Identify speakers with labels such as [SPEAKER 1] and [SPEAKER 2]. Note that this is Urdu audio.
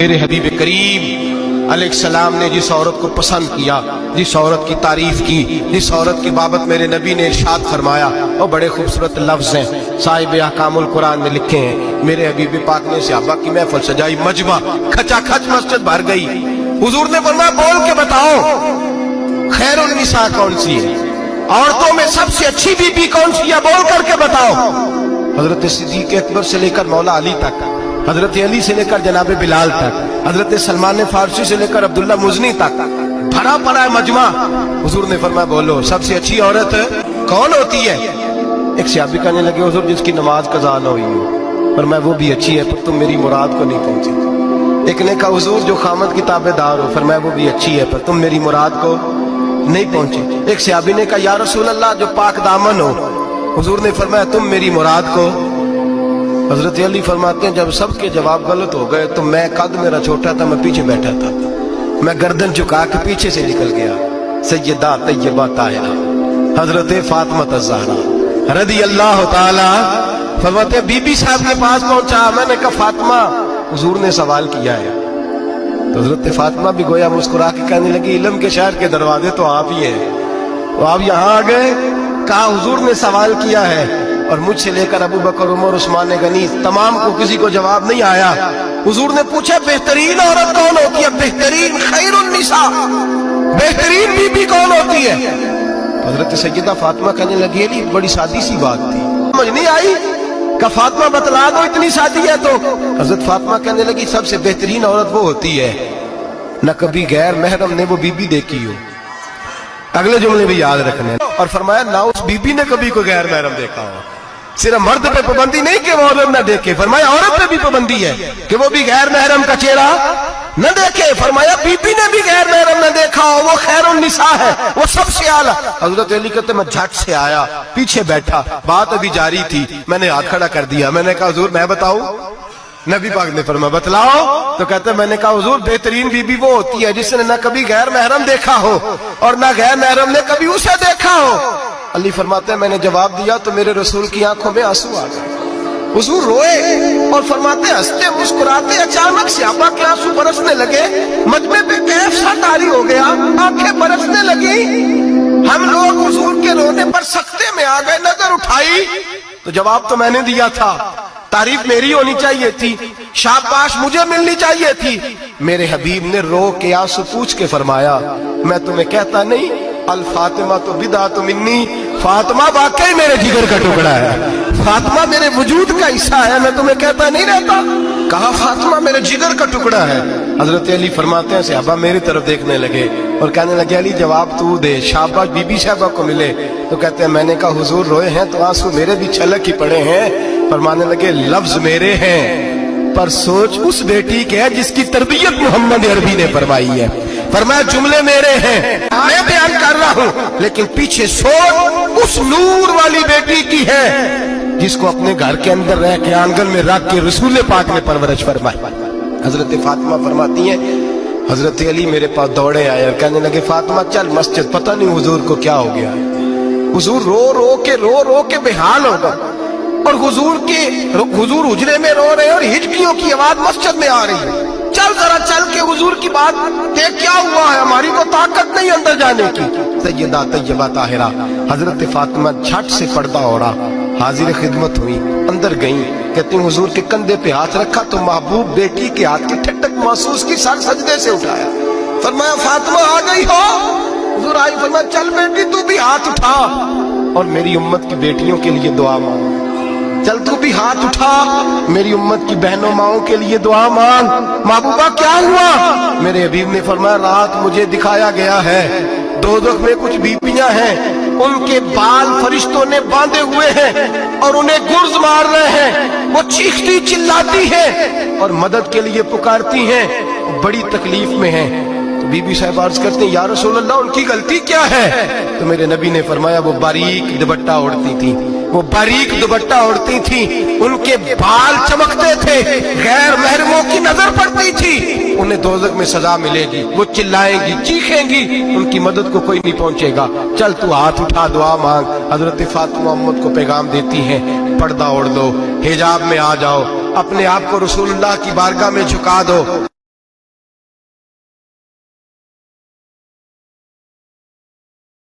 [SPEAKER 1] میرے حبیب کریم علیہ السلام نے جس عورت کو پسند کیا، جس عورت کی تعریف کی، جس عورت کی بابت میرے نبی نے ارشاد فرمایا، وہ بڑے خوبصورت لفظ ہیں، صاحب احکام القرآن میں لکھے ہیں۔ میرے حبیب پاک نے صحابہ کی محفل سجائی، مجمع کھچا کھچ مسجد بھر گئی۔ حضور نے فرمایا بول کے بتاؤ خیر النساء کون سی ہے، عورتوں میں سب سے اچھی بی بی کون سی ہے، بول کر کے بتاؤ۔ حضرت صدیق اکبر سے لے کر مولا علی تک، حضرت علی سے لے کر جناب بلال تک، حضرت سلمان فارسی سے لے کر عبداللہ مزنی تک بھرا پڑا ہے مجمع۔ حضور نے فرمایا بولو سب سے اچھی عورت کون ہوتی ہے؟ ایک صحابی کہنے لگے حضور جس کی نماز قضا نہ ہوئی ہو، فرمایا وہ بھی اچھی ہے پر تم میری مراد کو نہیں پہنچی۔ ایک نے کہا حضور جو خامد کی تابع دار ہو، فرمایا وہ بھی اچھی ہے پر تم میری مراد کو نہیں پہنچے۔ ایک صحابی نے کہا یا رسول اللہ جو پاک دامن ہو، حضور نے فرمایا تم میری مراد کو۔ حضرت علی فرماتے ہیں جب سب کے جواب غلط ہو گئے تو میں قد میرا چھوٹا تھا، میں پیچھے بیٹھا تھا، میں گردن جھکا کے پیچھے سے نکل گیا۔ سیدہ طیبہ طاہرہ حضرت فاطمہ الزہرا رضی اللہ تعالی فرماتے ہیں بی بی صاحب کے پاس پہنچا، میں نے کہا فاطمہ حضور نے سوال کیا ہے۔ تو حضرت فاطمہ بھی گویا مسکرا کے کہنے لگی علم کے شہر کے دروازے تو آپ ہی ہیں، تو آپ یہاں آ گئے۔ کہا حضور نے سوال کیا ہے اور مجھ سے لے کر ابو بکر عمر عثمان غنی تمام کو کسی کو جواب نہیں آیا۔ حضور نے پوچھا بہترین عورت کون ہوتی ہے، بہترین خیر النساء بہترین بی بی کون ہوتی ہے؟ حضرت سیدہ فاطمہ کہنے لگی علی بڑی سادی سی بات تھی، سمجھ نہیں آئی؟ کہ فاطمہ بتلا دو اتنی سادی ہے تو۔ حضرت فاطمہ کہنے لگی سب سے بہترین عورت وہ ہوتی ہے نہ کبھی غیر محرم نے وہ بی بی دیکھی ہو۔ اگلے جملے بھی یاد رکھنے، اور فرمایا نہ اس بی بی نے کبھی کوئی غیر محرم دیکھا ہو۔ صرف مرد پہ پابندی نہیں کہ وہ عورت نہ دیکھے، فرمایا عورت پہ بھی پابندی ہے کہ وہ بھی غیر محرم کا چہرہ نہ دیکھے۔ فرمایا بی بی نے بھی غیر محرم نہ دیکھا ہو، وہ خیر النساء ہے، وہ سب سے اعلیٰ۔ حضرت علی کہتے میں جھٹ سے آیا، پیچھے بیٹھا، بات ابھی جاری تھی، میں نے ہاتھ کھڑا کر دیا، میں نے کہا حضور میں بتاؤں؟ نبی پاک نے فرمایا بتلاؤ۔ تو کہتے میں نے کہا حضور بہترین بی بی وہ ہوتی ہے جس نے نہ کبھی غیر محرم دیکھا ہو اور نہ غیر محرم نے کبھی اسے دیکھا ہو۔ علی فرماتے ہیں میں نے جواب دیا تو میرے رسول کی آنکھوں میں آنسو آ گئے، حضور روئے اور فرماتے ہنستے مسکراتے اچانک صحابہ کے آنسو برسنے لگے، مجمع پہ کیف سا طاری ہو گیا، آنکھیں برسنے لگی۔ ہم لوگ حضور کے رونے پر سکتے میں آ گئے، نظر اٹھائی تو جواب تو میں نے دیا تھا، تعریف میری ہونی چاہیے تھی، شاباش مجھے ملنی چاہیے تھی۔ میرے حبیب نے رو کے آنسو پوچھ کے فرمایا میں تمہیں کہتا نہیں الفاطمہ تو بدعۃ منی، فاطمہ واقعی میرے جگر کا ٹکڑا ہے، فاطمہ میرے وجود کا حصہ ہے، میں تمہیں کہتا نہیں رہتا۔ کہا فاطمہ میرے جگر کا ٹکڑا ہے۔ حضرت علی فرماتے ہیں صحابہ میری طرف دیکھنے لگے اور کہنے لگے علی جواب تو دے، شاباش بی بی صاحبہ کو ملے۔ تو کہتے ہیں میں نے کہا حضور روئے ہیں تو آنسو میرے بھی چھلک ہی پڑے ہیں۔ فرمانے لگے لفظ میرے ہیں پر سوچ اس بیٹی کے ہے جس کی تربیت محمد عربی نے فرمائی ہے۔ فرمایا جملے میرے ہیں میں بیان کر رہا ہوں لیکن پیچھے سوچ اس نور والی بیٹی کی ہے جس کو اپنے گھر کے اندر رہ کے آنگن میں رکھ کے رسول پاک نے پرورش فرمائی۔ حضرت فاطمہ فرماتی ہیں حضرت علی میرے پاس دوڑے آئے اور کہنے لگے فاطمہ چل مسجد، پتہ نہیں حضور کو کیا ہو گیا۔ حضور رو رو کے بےحال ہو گئے اور حضور حجرے میں رو رہے ہیں اور ہچکیوں کی آواز مسجد میں آ رہی ہے۔ چل ذرا چل کے حضور کی بات دیکھ کیا ہوا ہے، ہماری کو طاقت نہیں اندر جانے کی۔ سیدہ طیبہ طاہرہ حضرت فاطمہ جھٹ سے پردہ اوڑا حاضر خدمت ہوئی، اندر گئیں، کہتے ہیں حضور کے کندھے پہ ہاتھ رکھا تو محبوب بیٹی کے ہاتھ کی ٹھنڈک محسوس کی، سر سجدے سے اٹھایا، فرمایا فاطمہ آ گئی ہو؟ حضور آئی، فرمایا چل بیٹی تو بھی ہاتھ اٹھا اور میری امت کی بیٹیوں کے لیے دعا مانگ، چل تو بھی ہاتھ اٹھا میری امت کی بہنوں ماؤں کے لیے دعا مانگ۔ محبوبہ کیا ہوا؟ میرے حبیب نے فرمایا رات مجھے دکھایا گیا ہے دوزخ میں کچھ بیبیاں ہیں، ان کے بال فرشتوں نے باندھے ہوئے ہیں اور انہیں گرز مار رہے ہیں، وہ چیختی چلاتی ہیں اور مدد کے لیے پکارتی ہیں، بڑی تکلیف میں ہیں۔ تو بی بی صاحب عرض کرتے ہیں یا رسول اللہ ان کی غلطی کیا ہے؟ تو میرے نبی نے فرمایا وہ باریک دوپٹہ اوڑھتی تھی، وہ باریک دوپٹہ اوڑھتی تھی، ان کے بال چمکتے تھے، غیر محرموں کی نظر پڑتی تھی، انہیں دوزخ میں سزا ملے گی، وہ چلائیں گی چیخیں گی، ان کی مدد کو کوئی نہیں پہنچے گا، چل تو ہاتھ اٹھا دعا مانگ۔ حضرت فاطمہ امت کو پیغام دیتی ہیں پردہ اوڑھ دو، حجاب میں آ جاؤ، اپنے آپ کو رسول اللہ کی بارگاہ میں جھکا دو۔